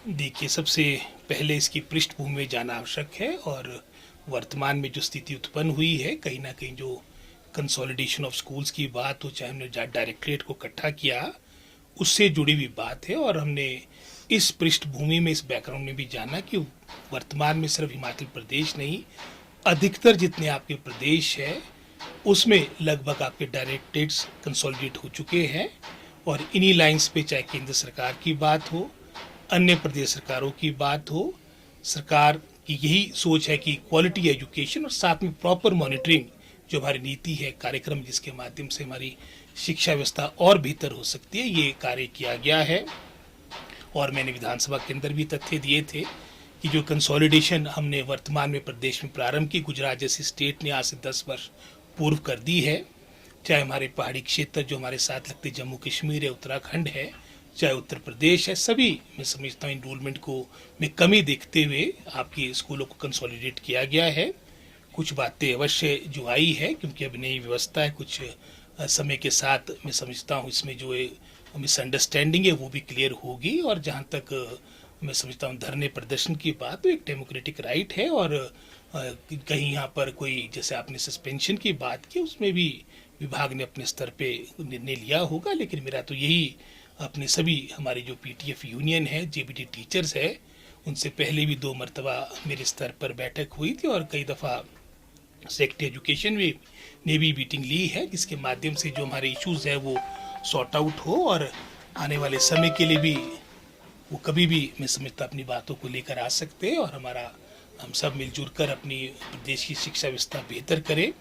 देखिए, सबसे पहले इसकी पृष्ठभूमि में जाना आवश्यक है और वर्तमान में जो स्थिति उत्पन्न हुई है, कहीं न कहीं जो कंसोलिडेशन ऑफ स्कूल्स की बात हो, चाहे हमने डायरेक्टरेट को इकट्ठा किया, उससे जुड़ी हुई बात है। और हमने इस पृष्ठभूमि में, इस बैकग्राउंड में भी जाना कि वर्तमान में सिर्फ हिमाचल प्रदेश नहीं, अधिकतर जितने आपके प्रदेश है, उसमें लगभग आपके डायरेक्टरेट्स कंसोलिडेट हो चुके हैं। और इन्हीं लाइंस पे चाहे केंद्र सरकार की बात हो, अन्य प्रदेश सरकारों की बात हो, सरकार की यही सोच है कि क्वालिटी एजुकेशन और साथ में प्रॉपर मॉनिटरिंग जो हमारी नीति है, कार्यक्रम जिसके माध्यम से हमारी शिक्षा व्यवस्था और बेहतर हो सकती है, ये कार्य किया गया है। और मैंने विधानसभा के अंदर भी तथ्य दिए थे कि जो कंसोलिडेशन हमने वर्तमान में प्रदेश में प्रारंभ की, गुजरात जैसी स्टेट ने आज से 10 वर्ष पूर्व कर दी है। चाहे हमारे पहाड़ी क्षेत्र जो हमारे साथ लगते जम्मू कश्मीर है, उत्तराखंड है, चाहे उत्तर प्रदेश है, सभी मैं समझता हूँ इनरोलमेंट को में कमी देखते हुए आपकी स्कूलों को कंसोलिडेट किया गया है। कुछ बातें अवश्य जो आई है, क्योंकि अब नई व्यवस्था है, कुछ समय के साथ मैं समझता हूँ इसमें जो मिसअंडरस्टैंडिंग है वो भी क्लियर होगी। और जहाँ तक मैं समझता हूँ धरने प्रदर्शन की बात, तो एक डेमोक्रेटिक राइट है। और कहीं यहाँ पर कोई, जैसे आपने सस्पेंशन की बात की, उसमें भी विभाग ने अपने स्तर पे निर्णय लिया होगा। लेकिन मेरा तो यही, अपने सभी हमारे जो पीटीएफ यूनियन है, जेबीटी टीचर्स है, उनसे पहले भी 2 मरतबा मेरे स्तर पर बैठक हुई थी और कई दफ़ा सेक्रेटरी एजुकेशन में ने भी मीटिंग ली है, जिसके माध्यम से जो हमारे इश्यूज़ है वो सॉर्ट आउट हो और आने वाले समय के लिए भी वो कभी भी मैं समझता अपनी बातों को लेकर आ सकते हैं। और हम सब मिलजुल कर अपनी प्रदेश की शिक्षा व्यवस्था बेहतर करें,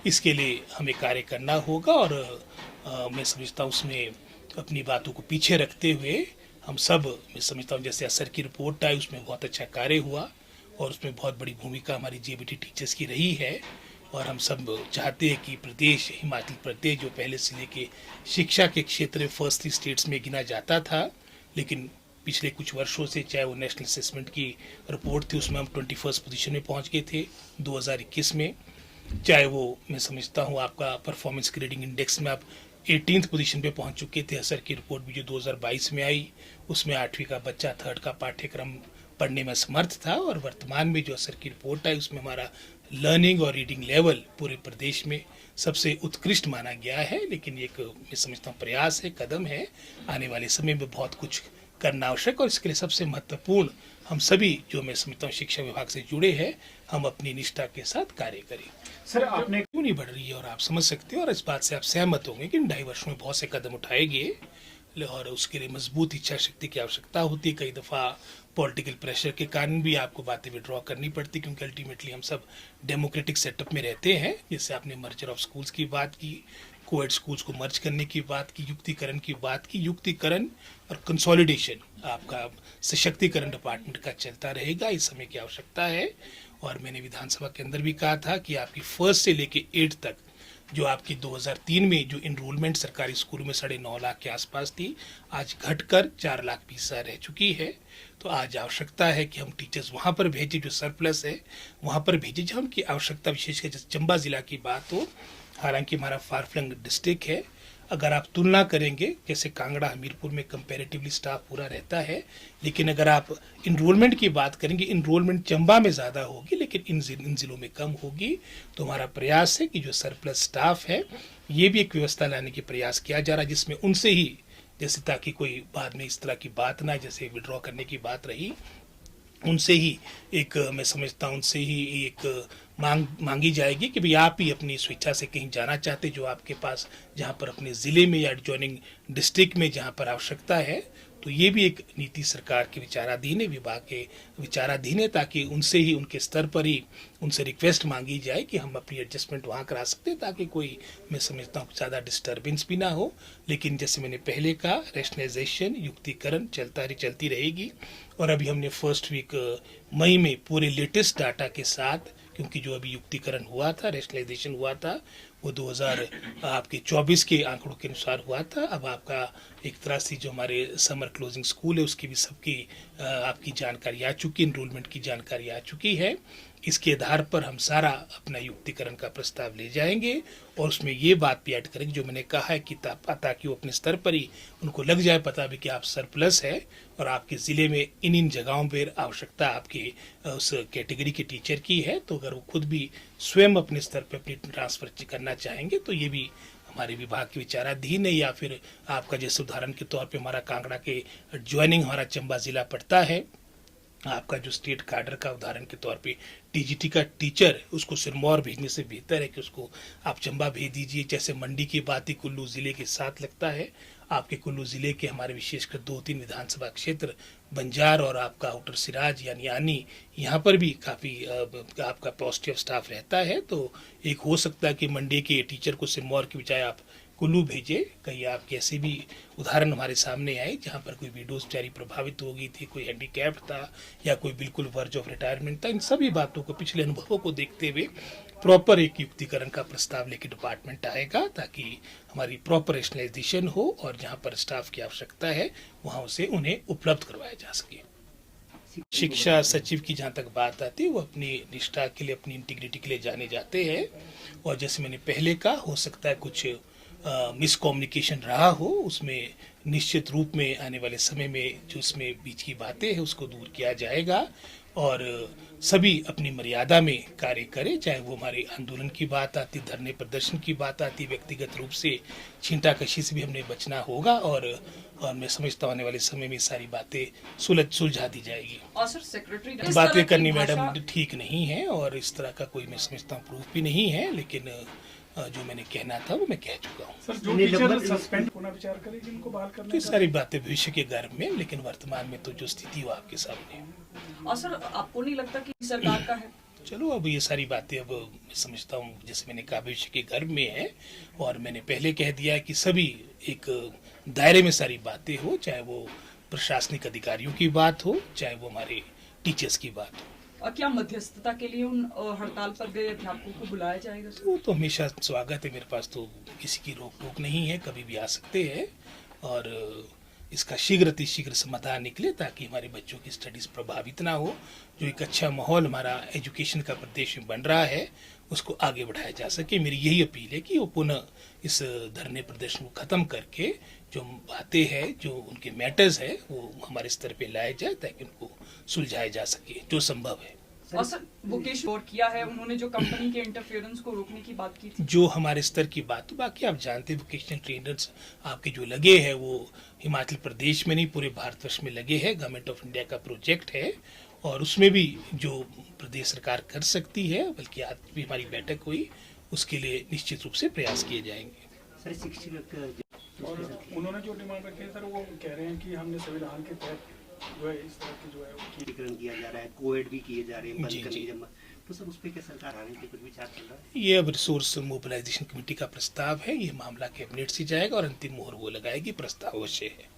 इसके लिए हमें कार्य करना होगा। और मैं समझता हूँ उसमें अपनी बातों को पीछे रखते हुए हम सब, मैं समझता हूँ जैसे असर की रिपोर्ट आई, उसमें बहुत अच्छा कार्य हुआ और उसमें बहुत बड़ी भूमिका हमारी जेबीटी टीचर्स की रही है। और हम सब चाहते हैं कि प्रदेश, हिमाचल प्रदेश जो पहले से लेके शिक्षा के क्षेत्र में फर्स्ट 3 स्टेट्स में गिना जाता था, लेकिन पिछले कुछ वर्षों से, चाहे वो नेशनल असेसमेंट की रिपोर्ट थी, उसमें हम 21st पोजीशन में पहुंच गए थे 2021 में, चाहे वो मैं समझता हूँ आपका परफॉर्मेंस ग्रेडिंग इंडेक्स में आप 18th पोजीशन पे पहुंच चुके थे। असर की रिपोर्ट भी जो 2022 में आई, उसमें 8वीं का बच्चा 3rd का पाठ्यक्रम पढ़ने में समर्थ था। और वर्तमान में जो असर की रिपोर्ट आई, उसमें हमारा लर्निंग और रीडिंग लेवल पूरे प्रदेश में सबसे उत्कृष्ट माना गया है। लेकिन एक मैं समझता हूँ प्रयास है, कदम है, आने वाले समय में बहुत कुछ करना आवश्यक। और इसके लिए सबसे महत्वपूर्ण, हम सभी जो मैं समझता हूँ शिक्षा विभाग से जुड़े हैं, हम अपनी निष्ठा के साथ कार्य करें। सर आपने क्यों नहीं बढ़ रही है, और आप समझ सकते हो और इस बात से आप सहमत होंगे कि इन 2.5 वर्षों में बहुत से कदम उठाए गए और उसके लिए मजबूत इच्छा शक्ति की आवश्यकता होती है। कई दफ़ा पॉलिटिकल प्रेशर के कारण भी आपको बातें विड्रॉ करनी पड़ती, क्योंकि अल्टीमेटली हम सब डेमोक्रेटिक सेटअप में रहते हैं। जैसे आपने मर्जर ऑफ स्कूल्स की बात की, कोएड स्कूल्स को मर्ज करने की बात की, युक्तिकरण की बात की, युक्तिकरण और कंसोलिडेशन आपका सशक्तिकरण डिपार्टमेंट का चलता रहेगा, इस समय की आवश्यकता है। और मैंने विधानसभा के अंदर भी कहा था कि आपकी 1st से लेके 8th तक जो आपकी 2003 में जो इनरोलमेंट सरकारी स्कूलों में 9.5 लाख के आसपास थी, आज घटकर 4 लाख 20 हज़ार रह चुकी है। तो आज आवश्यकता है कि हम टीचर्स वहाँ पर भेजें, जो सरप्लस है वहाँ पर भेजें जहाँ उनकी आवश्यकता, विशेषकर जैसे चंबा जिला की बात हो, हालांकि हमारा फार फ्लंग डिस्ट्रिक्ट है, अगर आप तुलना करेंगे, जैसे कांगड़ा हमीरपुर में कंपैरेटिवली स्टाफ पूरा रहता है, लेकिन अगर आप इनरोलमेंट की बात करेंगे, इनरोलमेंट चंबा में ज़्यादा होगी लेकिन इन ज़िलों में कम होगी। तो हमारा प्रयास है कि जो सरप्लस स्टाफ है, ये भी एक व्यवस्था लाने की प्रयास किया जा रहा है, जिसमें उनसे ही, जैसे ताकि कोई बाद में इस तरह की बात ना, जैसे विड्रॉ करने की बात रही, उनसे ही एक मैं समझता हूँ उनसे ही एक मांगी जाएगी कि भाई आप ही अपनी स्वेच्छा से कहीं जाना चाहते, जो आपके पास जहाँ पर अपने ज़िले में या एडजॉइनिंग डिस्ट्रिक्ट में जहाँ पर आवश्यकता है, तो ये भी एक नीति सरकार के विचाराधीन है, विभाग के विचाराधीन है, ताकि उनसे ही, उनके स्तर पर ही उनसे रिक्वेस्ट मांगी जाए कि हम अपनी एडजस्टमेंट वहाँ करा सकते हैं, ताकि कोई मैं समझता हूँ ज़्यादा डिस्टर्बेंस भी ना हो। लेकिन जैसे मैंने पहले कहा, रैशनलाइजेशन, युक्तिकरण चलती रहेगी। और अभी हमने 1st वीक मई में पूरे लेटेस्ट डाटा के साथ, क्योंकि जो अभी युक्तिकरण हुआ था, रैशनलाइजेशन हुआ था, वो 2024 के आंकड़ों के अनुसार हुआ था। अब आपका एक तरह से जो हमारे समर क्लोजिंग स्कूल है, उसकी भी सबकी आपकी जानकारी आ चुकी है, इनरोलमेंट की जानकारी आ चुकी है। इसके आधार पर हम सारा अपना युक्तिकरण का प्रस्ताव ले जाएंगे और उसमें ये बात भी ऐड करेंगे जो मैंने कहा है कि ताकि वो अपने स्तर पर ही उनको लग जाए पता भी कि आप सरप्लस है और आपके ज़िले में इन जगहों पर आवश्यकता आपके उस कैटेगरी के टीचर की है, तो अगर वो खुद भी स्वयं अपने स्तर पर अपनी ट्रांसफर करना चाहेंगे तो ये भी हमारे विभाग के विचाराधीन है। या फिर आपका जैसे उदाहरण के तौर पे हमारा कांगड़ा के ज्वाइनिंग हमारा चंबा जिला पड़ता है, आपका जो स्टेट कार्डर का उदाहरण के तौर पे टीजीटी का टीचर उसको सिरमौर भेजने से बेहतर है कि उसको आप चंबा भेज दीजिए। जैसे मंडी की बात ही कुल्लू ज़िले के साथ लगता है, आपके कुल्लू ज़िले के हमारे विशेषकर 2-3 विधानसभा क्षेत्र बंजार और आपका आउटर सिराज यानी आनी, यहाँ पर भी काफ़ी आपका पॉजिटिव स्टाफ रहता है। तो एक हो सकता है कि मंडी के टीचर को सिरमौर की बजाय आप कुल्लू भेजे। कहीं आपके ऐसे भी उदाहरण हमारे सामने आए जहाँ पर कोई विडोज बेचारी प्रभावित हो गई थी, कोई हैंडीकैप्ड था या कोई बिल्कुल वर्ज ऑफ रिटायरमेंट था। इन सभी बातों को, पिछले अनुभवों को देखते हुए प्रॉपर एक युक्तिकरण का प्रस्ताव लेकर डिपार्टमेंट आएगा ताकि हमारी प्रॉपर रेशनलाइजेशन हो और जहाँ पर स्टाफ की आवश्यकता है वहाँ उसे उन्हें उपलब्ध करवाया जा सके। शिक्षा सचिव की जहाँ तक बात आती है वो अपनी निष्ठा के लिए, अपनी इंटीग्रिटी के लिए जाने जाते हैं और जैसे मैंने पहले कहा, हो सकता है कुछ मिसकम्युनिकेशन रहा हो, उसमें निश्चित रूप में आने वाले समय में जो उसमें बीच की बातें हैं उसको दूर किया जाएगा और सभी अपनी मर्यादा में कार्य करें। चाहे वो हमारे आंदोलन की बात आती, धरने प्रदर्शन की बात आती, व्यक्तिगत रूप से छींटाकशी से भी हमने बचना होगा और मैं समझता हूँ आने वाले समय में सारी बातें सुलझा दी जाएगी। और सर सेक्रेटरी बातें करनी मैडम ठीक नहीं है और इस तरह का कोई मैं समझता हूँ प्रूफ भी नहीं है, लेकिन जो मैंने कहना था वो मैं कह चुका हूँ। सर, जो टीचर सस्पेंड होना विचार करेगी उनको बहाल करने तो सारी बातें भविष्य के गर्भ में, लेकिन वर्तमान में तो जो स्थिति वो आपके सामने है। और सर आपको नहीं लगता कि सरकार का है? चलो अब ये सारी बातें अब मैं समझता हूँ जैसे मैंने कहा भविष्य के गर्भ में है और मैंने पहले कह दिया कि सभी एक दायरे में सारी बातें हो, चाहे वो प्रशासनिक अधिकारियों की बात हो, चाहे वो हमारे टीचर्स की बात हो। और क्या मध्यस्थता के लिए उन हड़ताल पर गए अध्यापकों को बुलाया जाएगा? वो तो हमेशा स्वागत है, मेरे पास तो किसी की रोक टोक नहीं है, कभी भी आ सकते हैं और इसका शीघ्र समाधान निकले ताकि हमारे बच्चों की स्टडीज प्रभावित ना हो। जो एक अच्छा माहौल हमारा एजुकेशन का प्रदेश में बन रहा है उसको आगे बढ़ाया जा सके। मेरी यही अपील है कि वो पुनः इस धरने प्रदर्शन को खत्म करके जो बातें हैं, जो उनके मैटर्स है, वो हमारे स्तर पे लाए जाए ताकि उनको सुलझाया जा सके जो संभव है। और सर मुकेश गौर किया है, उन्होंने जो कंपनी के इंटरफेरेंस को रोकने की बात की थी, जो हमारे स्तर की बात हो। बाकी आप जानते हैं वोकेशनल ट्रेनर्स आपके जो लगे हैं वो हिमाचल प्रदेश में नहीं पूरे भारतवर्ष में लगे हैं। गवर्नमेंट ऑफ इंडिया का प्रोजेक्ट है और उसमें भी जो प्रदेश सरकार कर सकती है, बल्कि आज भी हमारी बैठक हुई, उसके लिए निश्चित रूप से प्रयास किए जाएंगे। सर, शिक्षक और उन्होंने जो डिमांड रखी है सर, वो कह रहे हैं कि हमने संविधान के तहत जो है इस तरह की जो है एकीकरण किया जा रहा है, कोविड भी किए जा रहे हैं, बंद करने जमा, तो सर उस पर क्या सरकार आने के कुछ विचार चल रहा है? ये अब रिसोर्स मोबिलाइजेशन कमेटी का प्रस्ताव है, ये मामला कैबिनेट से जाएगा और अंतिम मोहर वो लगाएगी, प्रस्ताव अवश्य है।